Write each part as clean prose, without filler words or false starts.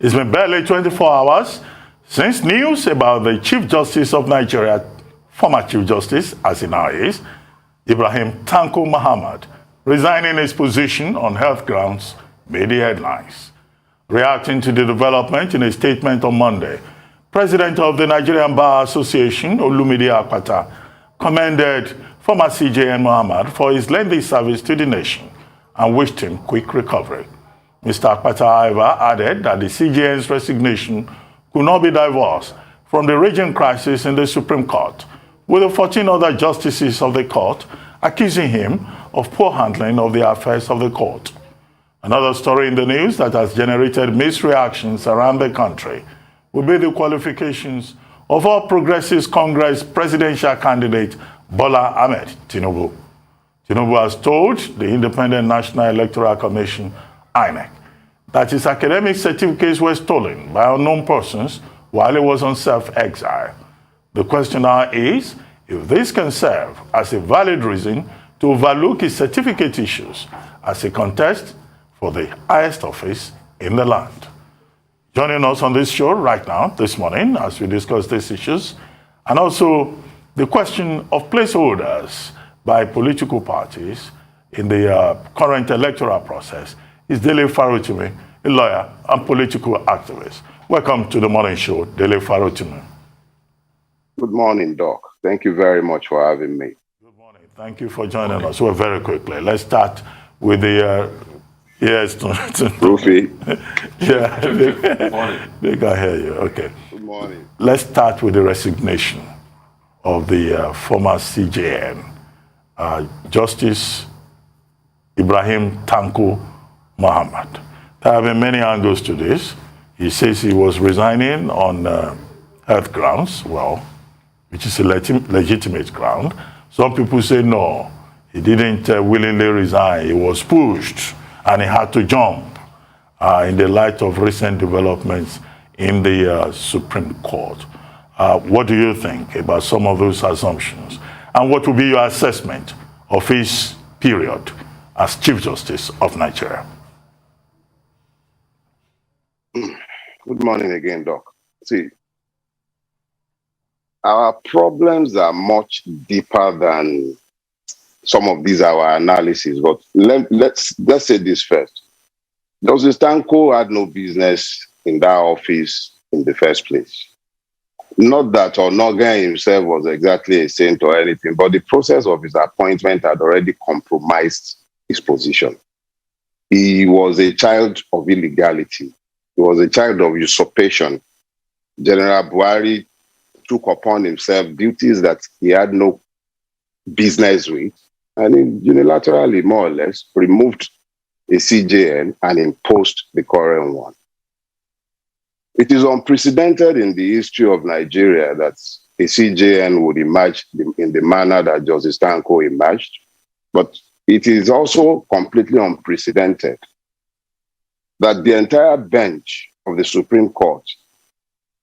It's been barely 24 hours since news about the Chief Justice of Nigeria, former Chief Justice, as he now is, Ibrahim Tanko Muhammad, resigning his position on health grounds, made the headlines. Reacting to the development in a statement on Monday, President of the Nigerian Bar Association, Olumide Akpata, commended former CJN Muhammad for his lengthy service to the nation and wished him quick recovery. Mr. Akpata, however, added that the CJN's resignation could not be divorced from the raging crisis in the Supreme Court, with the 14 other justices of the court accusing him of poor handling of the affairs of the court. Another story in the news that has generated mixed reactions around the country will be the qualifications of All Progressives Congress presidential candidate Bola Ahmed Tinubu. Tinubu has told the Independent National Electoral Commission, INEC, that his academic certificates were stolen by unknown persons while he was on self-exile. The question now is if this can serve as a valid reason to overlook his certificate issues as a contest for the highest office in the land. Joining us on this show right now, this morning, as we discuss these issues, and also the question of placeholders by political parties in the current electoral process, is Dele Farotimi, a lawyer and political activist. Welcome to the morning show, Dele Farotimi. Good morning, Doc. Thank you very much for having me. Good morning. Thank you for joining us. Well, very quickly, let's start with the yes, Rufy. Yeah, they can hear you. Okay. Good morning. Let's start with the resignation of the former CJN, Justice Ibrahim Tanko Muhammad. There have been many angles to this. He says he was resigning on health grounds, well, which is a legitimate ground. Some people say no, he didn't willingly resign. He was pushed and he had to jump in the light of recent developments in the Supreme Court. What do you think about some of those assumptions? And what will be your assessment of his period as Chief Justice of Nigeria? Good morning again, Doc. See, our problems are much deeper than some of these our analysis, but let's say this first. Justice Tanko had no business in that office in the first place. Not that Onogan himself was exactly a saint or anything, but the process of his appointment had already compromised his position. He was a child of illegality. He was a child of usurpation. General Buhari took upon himself duties that he had no business with, and he unilaterally, more or less, removed a CJN and imposed the current one. It is unprecedented in the history of Nigeria that a CJN would emerge in the manner that Justice Tanko emerged, but it is also completely unprecedented that the entire bench of the Supreme Court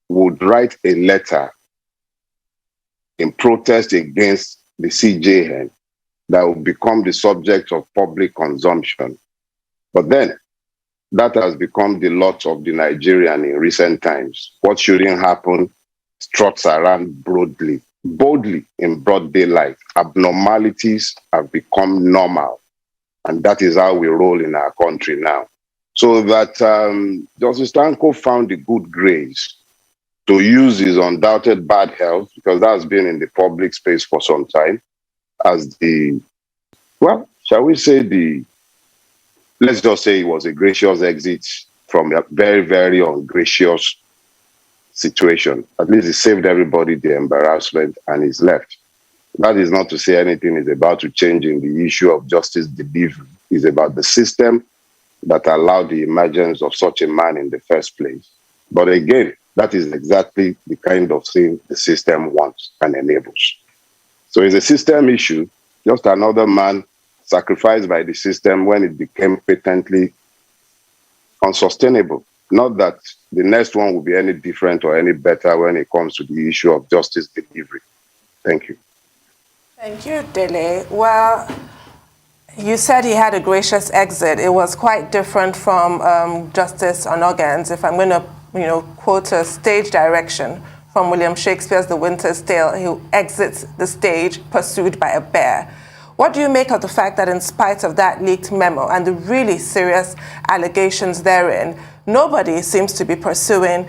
would write a letter in protest against the CJN that would become the subject of public consumption. But then, that has become the lot of the Nigerian in recent times. What shouldn't happen struts around boldly in broad daylight. Abnormalities have become normal. And that is how we roll in our country now. So that Justice Tanko found the good grace to use his undoubted bad health, because that's been in the public space for some time, as the, well, shall we say let's just say it was a gracious exit from a very, very ungracious situation. At least it saved everybody the embarrassment and he's left. That is not to say anything is about to change in the issue of justice delivery. It's about the system that allowed the emergence of such a man in the first place. But again, that is exactly the kind of thing the system wants and enables. So it's a system issue, just another man sacrificed by the system when it became patently unsustainable. Not that the next one will be any different or any better when it comes to the issue of justice delivery. Thank you. Thank you, Dele. Well, You said he had a gracious exit. It was quite different from Justice Onogan's. If I'm going to, quote a stage direction from William Shakespeare's The Winter's Tale, he exits the stage pursued by a bear. What do you make of the fact that in spite of that leaked memo and the really serious allegations therein, nobody seems to be pursuing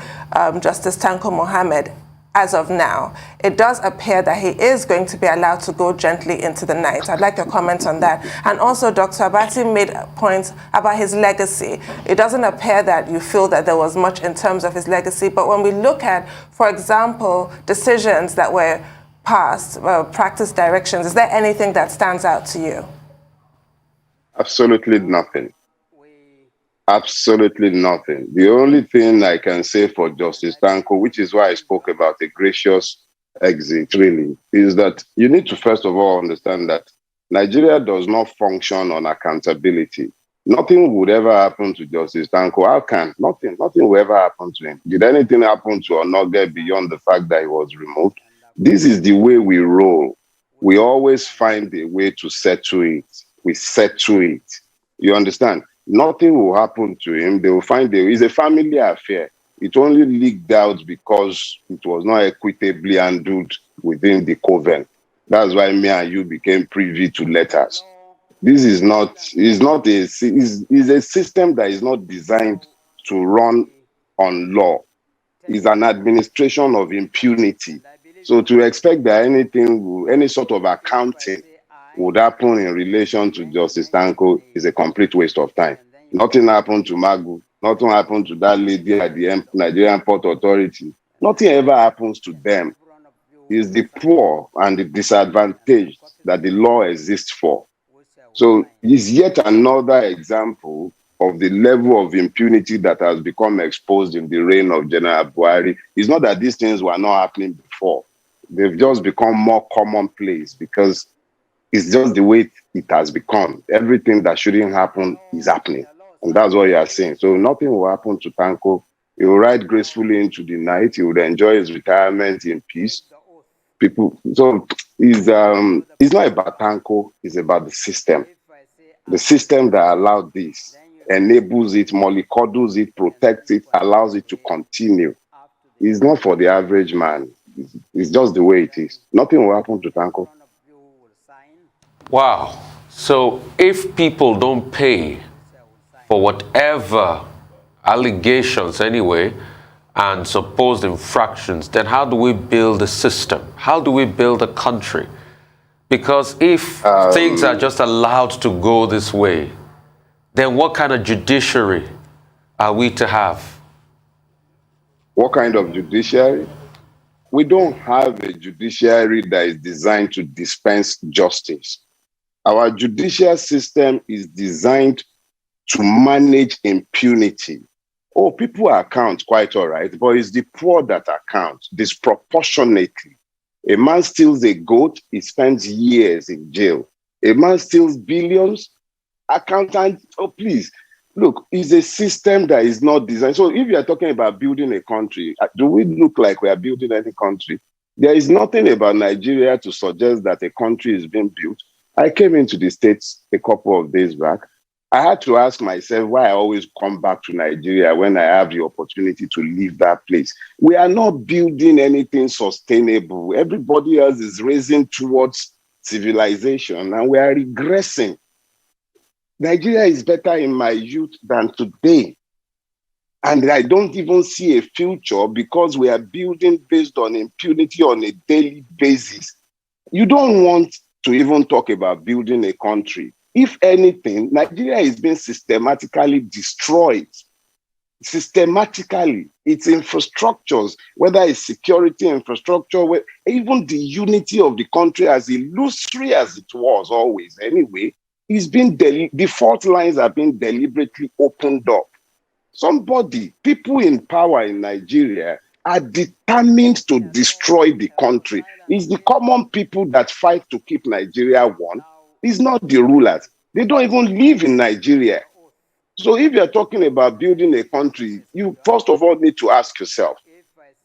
Justice Tanko Mohammed as of now? It does appear that he is going to be allowed to go gently into the night. I'd like your comments on that. And also, Dr. Abati made points about his legacy. It doesn't appear that you feel that there was much in terms of his legacy, but when we look at, for example, decisions that were passed, practice directions, is there anything that stands out to you? Absolutely nothing. Absolutely nothing. The only thing I can say for Justice Tanko, which is why I spoke about a gracious exit, really, is that you need to first of all understand that Nigeria does not function on accountability. Nothing would ever happen to Justice Tanko. How can? Nothing will ever happen to him. Did anything happen to Onoge beyond the fact that he was removed? This is the way we roll. We always find a way to settle it. We settle it. You understand? Nothing will happen to him. They will find it's a family affair. It only leaked out because it was not equitably handled within the coven. That's why me and you became privy to letters. This is not, is a system that is not designed to run on law. It's an administration of impunity. So to expect that any sort of accounting would happen in relation to Justice Tanko is a complete waste of time. Nothing happened to Magu. Nothing happened to that lady at the Nigerian Port Authority. Nothing ever happens to them. It's the poor and the disadvantaged that the law exists for. So it's yet another example of the level of impunity that has become exposed in the reign of General Buhari. It's not that these things were not happening before. They've just become more commonplace because it's just the way it has become. Everything that shouldn't happen is happening. And that's what you are saying. So nothing will happen to Tanko. He will ride gracefully into the night. He would enjoy his retirement in peace. So it's not about Tanko, it's about the system. The system that allowed this enables it, mollycoddles it, protects it, allows it to continue. It's not for the average man. It's just the way it is. Nothing will happen to Tanko. Wow. So if people don't pay for whatever allegations anyway and supposed infractions, then how do we build a system? How do we build a country? Because if things are just allowed to go this way, then what kind of judiciary are we to have? What kind of judiciary? We don't have a judiciary that is designed to dispense justice. Our judicial system is designed to manage impunity. Oh, people account quite all right, but it's the poor that account disproportionately. A man steals a goat, he spends years in jail. A man steals billions, accountant, oh please. Look, it's a system that is not designed. So if you are talking about building a country, do we look like we are building any country? There is nothing about Nigeria to suggest that a country is being built. I came into the States a couple of days back. I had to ask myself why I always come back to Nigeria when I have the opportunity to leave that place. We are not building anything sustainable. Everybody else is racing towards civilization and we are regressing. Nigeria is better in my youth than today. And I don't even see a future because we are building based on impunity on a daily basis. You don't want to even talk about building a country. If anything, Nigeria is being systematically destroyed. Systematically, its infrastructures, whether it's security infrastructure, even the unity of the country, as illusory as it was always anyway, is being the fault lines are being deliberately opened up. People in power in Nigeria are determined to destroy the country. It's the common people that fight to keep Nigeria one. It's not the rulers. They don't even live in Nigeria. So if you're talking about building a country, you first of all need to ask yourself,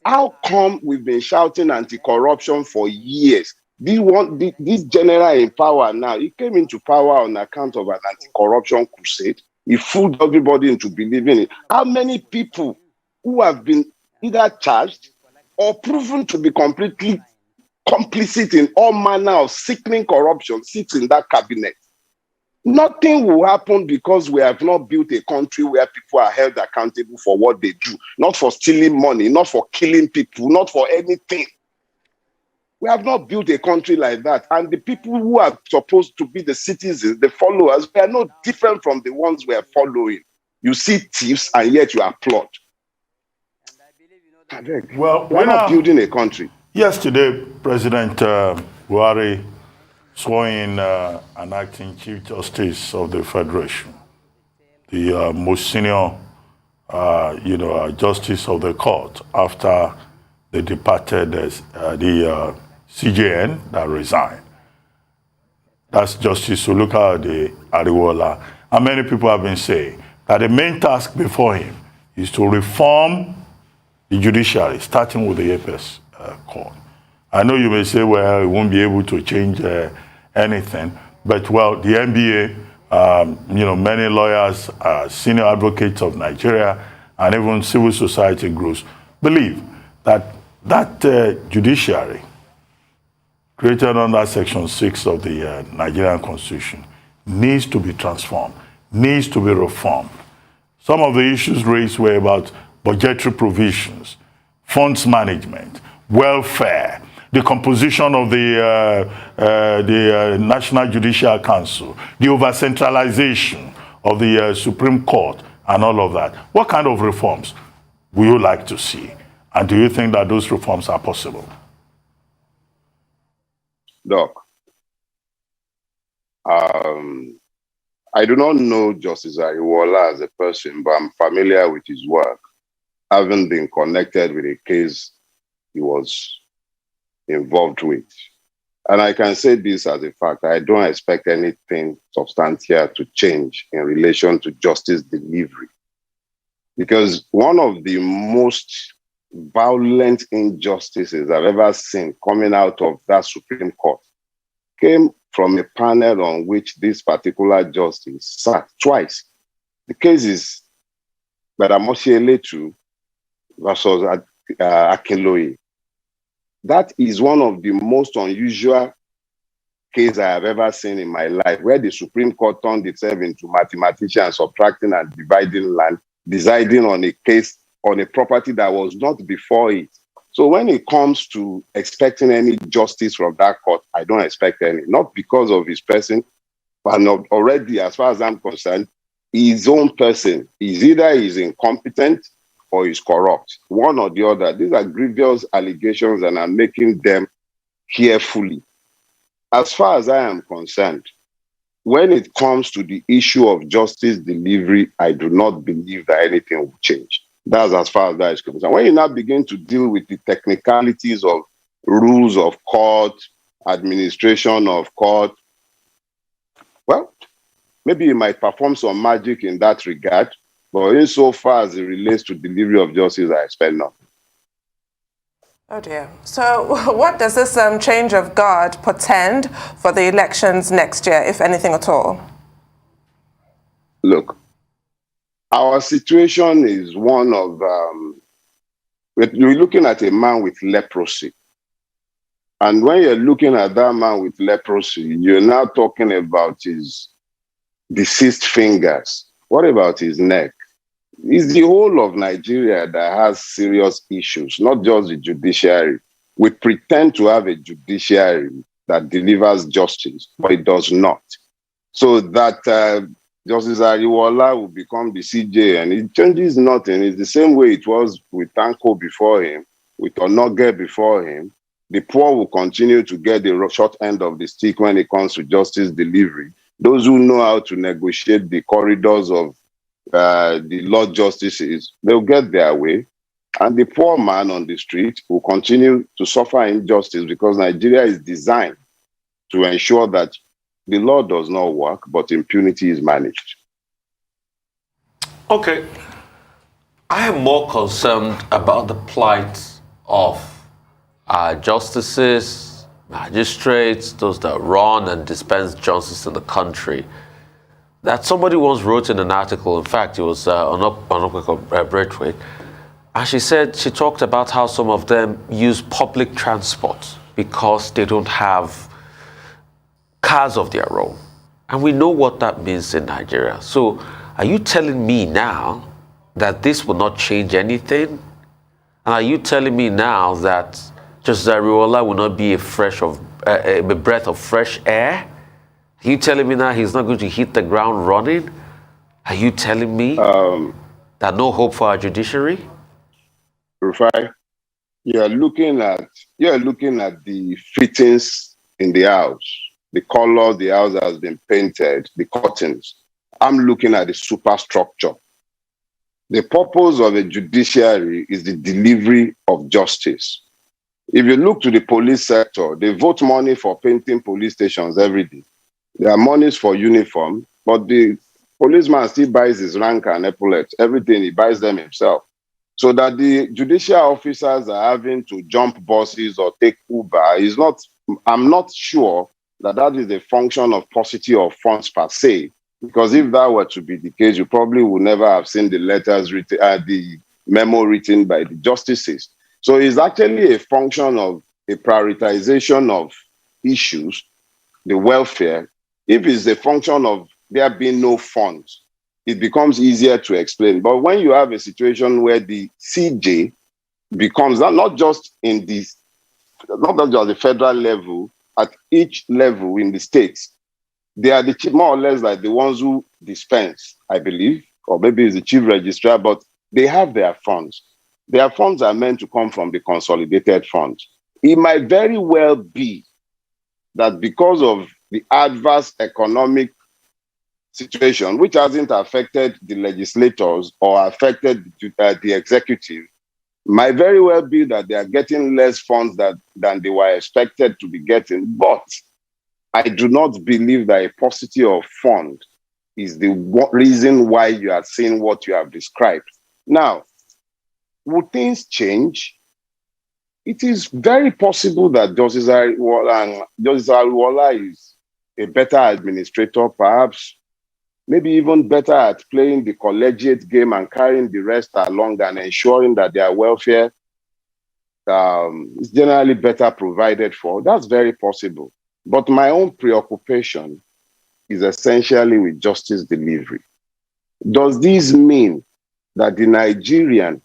how come we've been shouting anti-corruption for years? This general in power now, he came into power on account of an anti-corruption crusade. He fooled everybody into believing it. How many people who have been either charged or proven to be completely complicit in all manner of sickening corruption sits in that cabinet? Nothing will happen because we have not built a country where people are held accountable for what they do, not for stealing money, not for killing people, not for anything. We have not built a country like that. And the people who are supposed to be the citizens, the followers, they are no different from the ones we are following. You see thieves and yet you applaud. Well, we are not building a country. Yesterday, President Buhari swore in an acting Chief Justice of the Federation, the most senior, Justice of the Court after they departed the CJN that resigned. That's Justice Soluka Ariwola. And many people have been saying that the main task before him is to reform the judiciary, starting with the Apex Court. I know you may say, well, he won't be able to change anything, but well, the NBA, many lawyers, senior advocates of Nigeria, and even civil society groups believe that judiciary created under Section 6 of the Nigerian Constitution needs to be transformed, needs to be reformed. Some of the issues raised were about budgetary provisions, funds management, welfare, the composition of the National Judicial Council, the over-centralization of the Supreme Court, and all of that. What kind of reforms would you like to see? And do you think that those reforms are possible? Doc, I do not know Justice Ariwola as a person, but I'm familiar with his work, having been connected with a case he was involved with. And I can say this as a fact, I don't expect anything substantial to change in relation to justice delivery. Because one of the most violent injustices I've ever seen coming out of that Supreme Court came from a panel on which this particular justice sat twice. The case is Badamosi Eletu versus Akinloye. That is one of the most unusual cases I have ever seen in my life, where the Supreme Court turned itself into mathematicians, subtracting and dividing land, deciding on a case on a property that was not before it. So when it comes to expecting any justice from that court, I don't expect any, not because of his person, but not already, as far as I'm concerned, his own person is either he's incompetent or is corrupt, one or the other. These are grievous allegations and I'm making them carefully. As far as I am concerned, when it comes to the issue of justice delivery, I do not believe that anything will change. That's as far as that is concerned. When you now begin to deal with the technicalities of rules of court, administration of court, well, maybe you might perform some magic in that regard, but insofar as it relates to delivery of justice, I expect nothing. Oh dear. So what does this change of guard portend for the elections next year, if anything at all? Look, our situation is one of, we're looking at a man with leprosy. And when you're looking at that man with leprosy, you're now talking about his deceased fingers. What about his neck? It's the whole of Nigeria that has serious issues, not just the judiciary. We pretend to have a judiciary that delivers justice, but it does not. So that Justice Ariwola will become the CJN. It changes nothing. It's the same way it was with Tanko before him, with Onoge before him. The poor will continue to get the short end of the stick when it comes to justice delivery. Those who know how to negotiate the corridors of the Lord Justices, they'll get their way. And the poor man on the street will continue to suffer injustice because Nigeria is designed to ensure that the law does not work, but impunity is managed. Okay. I am more concerned about the plight of our justices, magistrates, those that run and dispense justice in the country, that somebody once wrote in an article, in fact, it was on Braithwaite, and she talked about how some of them use public transport because they don't have cars of their own. And we know what that means in Nigeria. So are you telling me now that this will not change anything? And are you telling me now that Justice Ariola will not be a breath of fresh air? Are you telling me now he's not going to hit the ground running? Are you telling me that no hope for our judiciary? Rufai, you're looking at the fittings in the house, the color the house has been painted, the curtains. I'm looking at the superstructure. The purpose of a judiciary is the delivery of justice. If you look to the police sector, they vote money for painting police stations every day. There are monies for uniform, but the policeman still buys his rank and epaulets, everything, he buys them himself. So that the judicial officers are having to jump buses or take Uber is not, I'm not sure that is a function of paucity of funds per se. Because if that were to be the case, you probably would never have seen the letters written, the memo written by the justices. So it's actually a function of a prioritization of issues, the welfare. If it's a function of there being no funds, it becomes easier to explain. But when you have a situation where the CJ becomes not just at the federal level, at each level in the states, they are the more or less like the ones who dispense, I believe, or maybe it's the chief registrar, but they have their funds. Their funds are meant to come from the consolidated funds. It might very well be that because of the adverse economic situation, which hasn't affected the legislators or affected the executive, might very well be that they are getting less funds than they were expected to be getting. But I do not believe that a paucity of fund is the reason why you are seeing what you have described. Now, would things change? It is very possible that Justice Ariola is a better administrator, perhaps maybe even better at playing the collegiate game and carrying the rest along and ensuring that their welfare is generally better provided for. That's very possible. But my own preoccupation is essentially with justice delivery. Does this mean that the Nigerian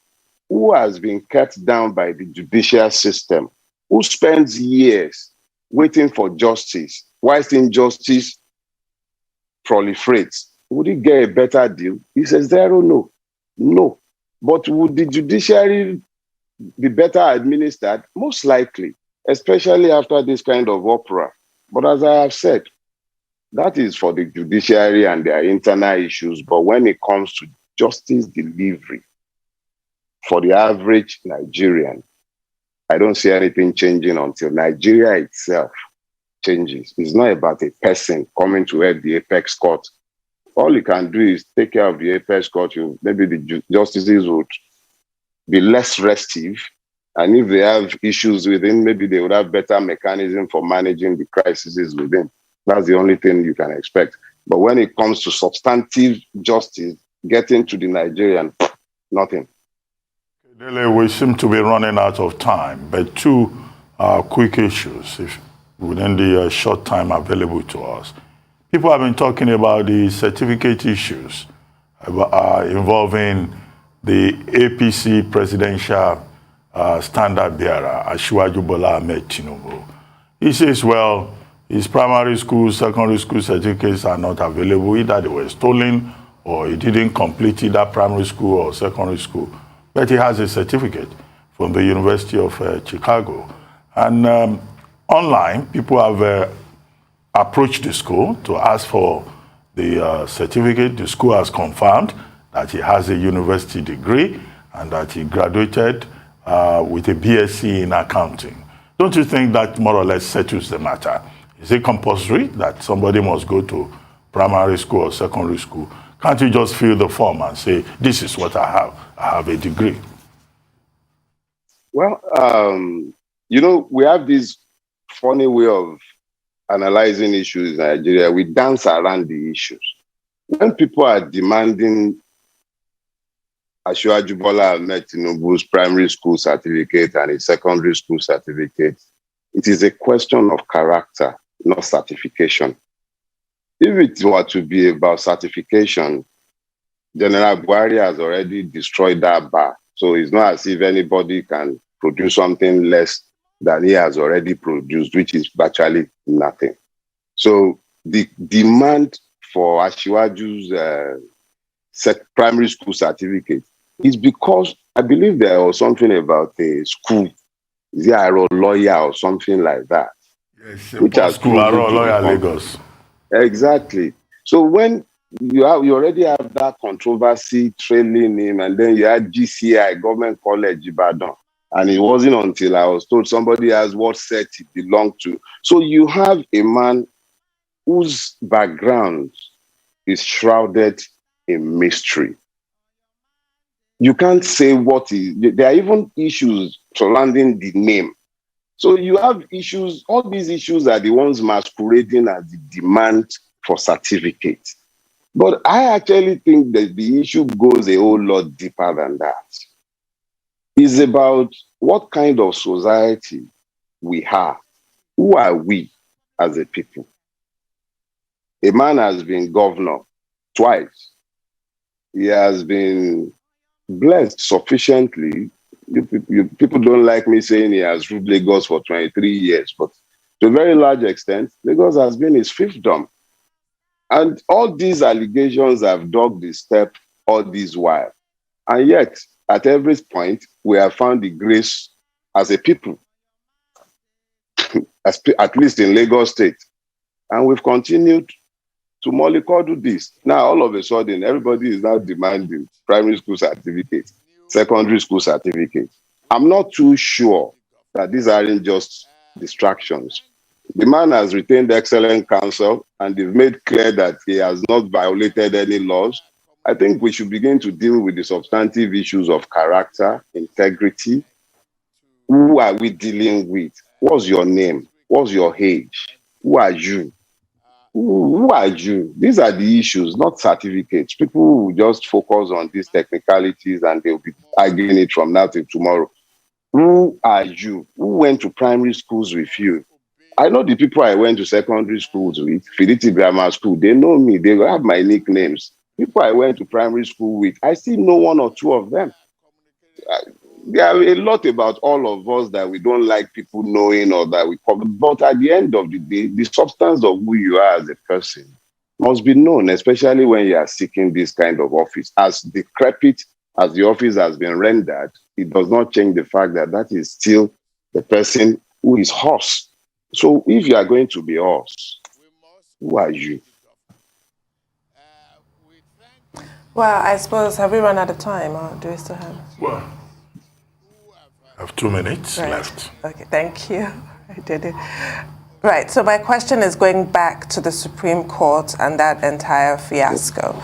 who has been kept down by the judicial system, who spends years waiting for justice, whilst injustice proliferates, would he get a better deal? He says zero, no. No. But would the judiciary be better administered? Most likely, especially after this kind of opera. But as I have said, that is for the judiciary and their internal issues. But when it comes to justice delivery for the average Nigerian, I don't see anything changing until Nigeria itself changes. It's not about a person coming to head the apex court. All you can do is take care of the apex court. Maybe the justices would be less restive. And if they have issues within, maybe they would have better mechanism for managing the crises within. That's the only thing you can expect. But when it comes to substantive justice, getting to the Nigerian, nothing. Dele, we seem to be running out of time, but two quick issues within the short time available to us. People have been talking about the certificate issues involving the APC presidential standard bearer, Asiwaju Bola Ahmed Tinubu. He says, well, his primary school, secondary school certificates are not available. Either they were stolen or he didn't complete either primary school or secondary school. But he has a certificate from the University of Chicago. And online, people have approached the school to ask for the certificate. The school has confirmed that he has a university degree and that he graduated with a BSc in accounting. Don't you think that more or less settles the matter? Is it compulsory that somebody must go to primary school or secondary school? Can't you just fill the form and say, this is what I have? I have a degree. Well, we have these funny way of analyzing issues in Nigeria. We dance around the issues. When people are demanding Asiwaju Bola Ahmed Tinubu's primary school certificate and his secondary school certificate, it is a question of character, not certification. If it were to be about certification, General Buhari has already destroyed that bar. So it's not as if anybody can produce something less than he has already produced, which is virtually nothing. So the demand for Asiwaju's primary school certificate is because I believe there was something about a school, a lawyer or something like that. Yes, which has school, lawyer Lagos. Exactly. So when you already have that controversy trailing him, and then you had GCI, Government College Ibadan, and it wasn't until I was told somebody has what set it belonged to. So you have a man whose background is shrouded in mystery. You can't say what is. There are even issues surrounding the name. So you have issues. All these issues are the ones masquerading as the demand for certificates. But I actually think that the issue goes a whole lot deeper than that. It's about what kind of society we have. Who are we as a people? A man has been governor twice. He has been blessed sufficiently. People don't like me saying he has ruled Lagos for 23 years, but to a very large extent, Lagos has been his fiefdom. And all these allegations have dug the step all this while. And yet, at every point, we have found the grace as a people, at least in Lagos State. And we've continued to mollycoddle this. Now, all of a sudden, everybody is now demanding primary school certificates, secondary school certificates. I'm not too sure that these aren't just distractions. The man has retained excellent counsel, and they've made clear that he has not violated any laws. I think we should begin to deal with the substantive issues of character, integrity. Who are we dealing with? What's your name? What's your age? Who are you? Who are you? These are the issues, not certificates. People will just focus on these technicalities and they'll be arguing it from now till tomorrow. Who are you? Who went to primary schools with you? I know the people I went to secondary schools with, Fidelity Grammar School, they know me, they have my nicknames. People I went to primary school with, I still know one or two of them. There are a lot about all of us that we don't like people knowing or that we cover. But at the end of the day, the substance of who you are as a person must be known, especially when you are seeking this kind of office. As decrepit as the office has been rendered, it does not change the fact that that is still the person who is horse. So if you are going to be horse, who are you? Well, I suppose, have we run out of time, or do we still have? Well, I have 2 minutes left. Okay, thank you. I did it. Right, so my question is going back to the Supreme Court and that entire fiasco.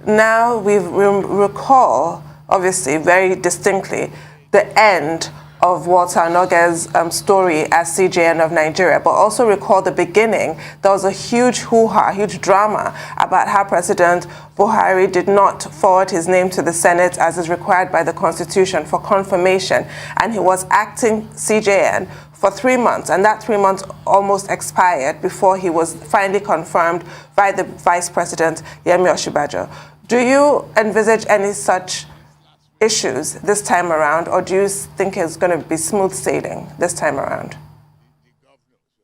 Now we recall, obviously, very distinctly, the end of Walter Noga's story as CJN of Nigeria, but also recall the beginning. There was a huge hoo-ha, huge drama about how President Buhari did not forward his name to the Senate as is required by the Constitution for confirmation, and he was acting CJN for 3 months, and that 3 months almost expired before he was finally confirmed by the Vice President, Yemi Osinbajo. Do you envisage any such issues this time around, or do you think it's going to be smooth sailing this time around?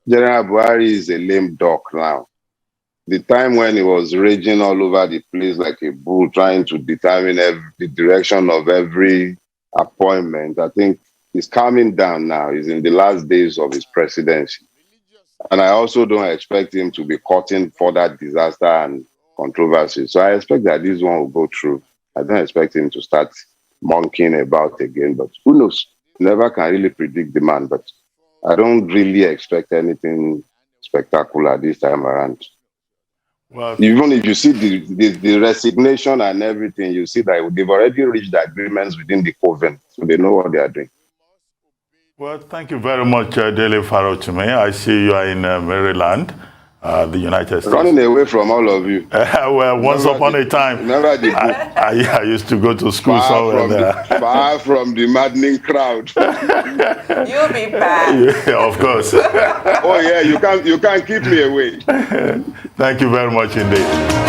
General Buhari is a lame duck now. The time when he was raging all over the place like a bull, trying to determine the direction of every appointment, I think he's calming down now. He's in the last days of his presidency. And I also don't expect him to be caught in further disaster and controversy. So I expect that this one will go through. I don't expect him to start monkeying about again, but who knows? Never can really predict the man, but I don't really expect anything spectacular this time around. Well, even if you see the resignation and everything, you see that they've already reached agreements within the coven, so they know what they are doing. Well, thank you very much, Dele Farotimi. I see you are in Maryland, the United States. Running away from all of you. Well, once upon a time, Remember the book? I used to go to school somewhere there. Far from the maddening crowd. You'll be back. Yeah, of course. Oh yeah, you can't keep me away. Thank you very much indeed.